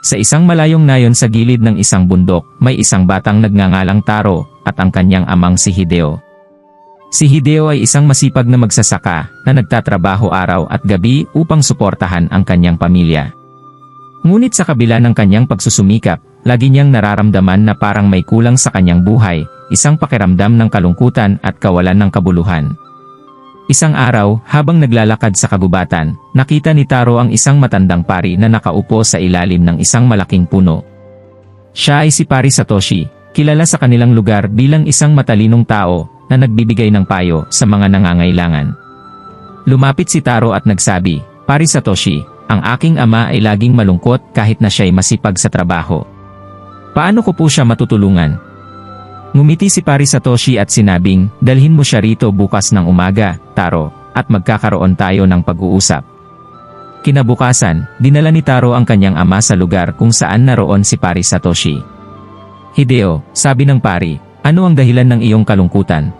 Sa isang malayong nayon sa gilid ng isang bundok, may isang batang nagngangalang Taro, at ang kanyang amang si Hideo. Si Hideo ay isang masipag na magsasaka, na nagtatrabaho araw at gabi upang suportahan ang kanyang pamilya. Ngunit sa kabila ng kanyang pagsusumikap, lagi niyang nararamdaman na parang may kulang sa kanyang buhay, isang pakiramdam ng kalungkutan at kawalan ng kabuluhan. Isang araw, habang naglalakad sa kagubatan, nakita ni Taro ang isang matandang pari na nakaupo sa ilalim ng isang malaking puno. Siya ay si Pari Satoshi, kilala sa kanilang lugar bilang isang matalinong tao na nagbibigay ng payo sa mga nangangailangan. Lumapit si Taro at nagsabi, "Pari Satoshi, ang aking ama ay laging malungkot kahit na siya'y masipag sa trabaho. Paano ko po siya matutulungan?" Ngumiti si Pari Satoshi at sinabing, "Dalhin mo siya rito bukas ng umaga, Taro, at magkakaroon tayo ng pag-uusap." Kinabukasan, dinala ni Taro ang kanyang ama sa lugar kung saan naroon si Pari Satoshi. "Hideo," sabi ng pari, "ano ang dahilan ng iyong kalungkutan?"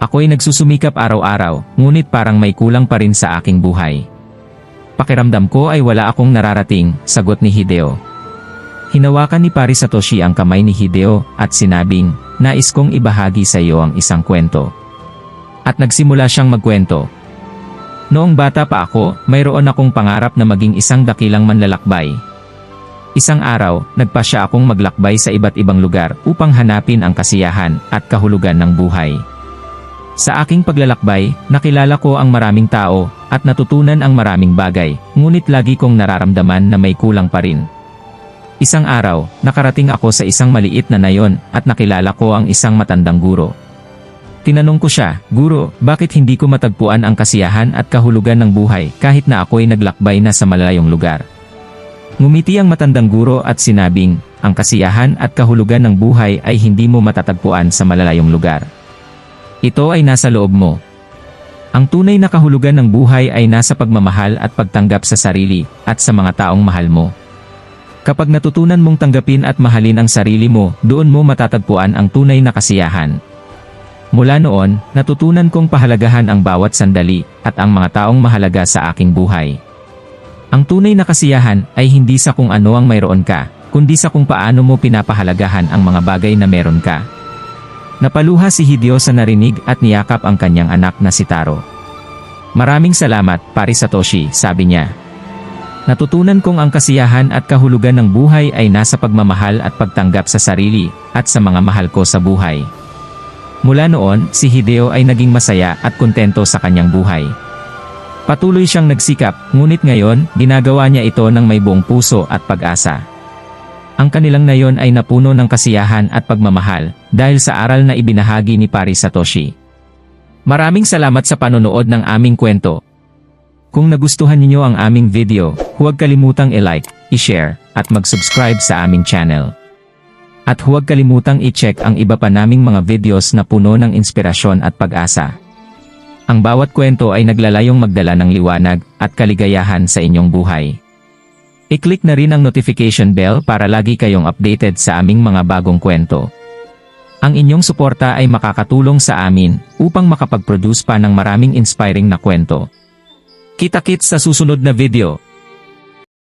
"Ako'y nagsusumikap araw-araw, ngunit parang may kulang pa rin sa aking buhay. Pakiramdam ko ay wala akong nararating," sagot ni Hideo. Hinawakan ni Pari Satoshi ang kamay ni Hideo at sinabing, "Nais kong ibahagi sa iyo ang isang kwento." At nagsimula siyang magkwento. "Noong bata pa ako, mayroon akong pangarap na maging isang dakilang manlalakbay. Isang araw, nagpasya akong maglakbay sa iba't ibang lugar upang hanapin ang kasiyahan at kahulugan ng buhay. Sa aking paglalakbay, nakilala ko ang maraming tao at natutunan ang maraming bagay, ngunit lagi kong nararamdaman na may kulang pa rin. Isang araw, nakarating ako sa isang maliit na nayon at nakilala ko ang isang matandang guro. Tinanong ko siya, 'Guro, bakit hindi ko matagpuan ang kasiyahan at kahulugan ng buhay kahit na ako'y naglakbay na sa malayong lugar?' Ngumiti ang matandang guro at sinabing, "Ang kasiyahan at kahulugan ng buhay ay hindi mo matatagpuan sa malalayong lugar. Ito ay nasa loob mo. Ang tunay na kahulugan ng buhay ay nasa pagmamahal at pagtanggap sa sarili at sa mga taong mahal mo. Kapag natutunan mong tanggapin at mahalin ang sarili mo, doon mo matatagpuan ang tunay na kasiyahan." Mula noon, natutunan kong pahalagahan ang bawat sandali at ang mga taong mahalaga sa aking buhay. Ang tunay na kasiyahan ay hindi sa kung ano ang mayroon ka, kundi sa kung paano mo pinapahalagahan ang mga bagay na meron ka. Napaluha si Hideo sa narinig at niyakap ang kanyang anak na si Taro. "Maraming salamat, Pari Satoshi," sabi niya. "Natutunan kong ang kasiyahan at kahulugan ng buhay ay nasa pagmamahal at pagtanggap sa sarili at sa mga mahal ko sa buhay." Mula noon, si Hideo ay naging masaya at kontento sa kanyang buhay. Patuloy siyang nagsikap, ngunit ngayon, ginagawa niya ito ng may buong puso at pag-asa. Ang kanilang nayon ay napuno ng kasiyahan at pagmamahal dahil sa aral na ibinahagi ni Pari Satoshi. Maraming salamat sa panonood ng aming kwento. Kung nagustuhan niyo ang aming video, huwag kalimutang i-like, i-share, at mag-subscribe sa aming channel. At huwag kalimutang i-check ang iba pa naming mga videos na puno ng inspirasyon at pag-asa. Ang bawat kwento ay naglalayong magdala ng liwanag at kaligayahan sa inyong buhay. I-click na rin ang notification bell para lagi kayong updated sa aming mga bagong kwento. Ang inyong suporta ay makakatulong sa amin upang makapag-produce pa ng maraming inspiring na kwento. Kita-kits sa susunod na video.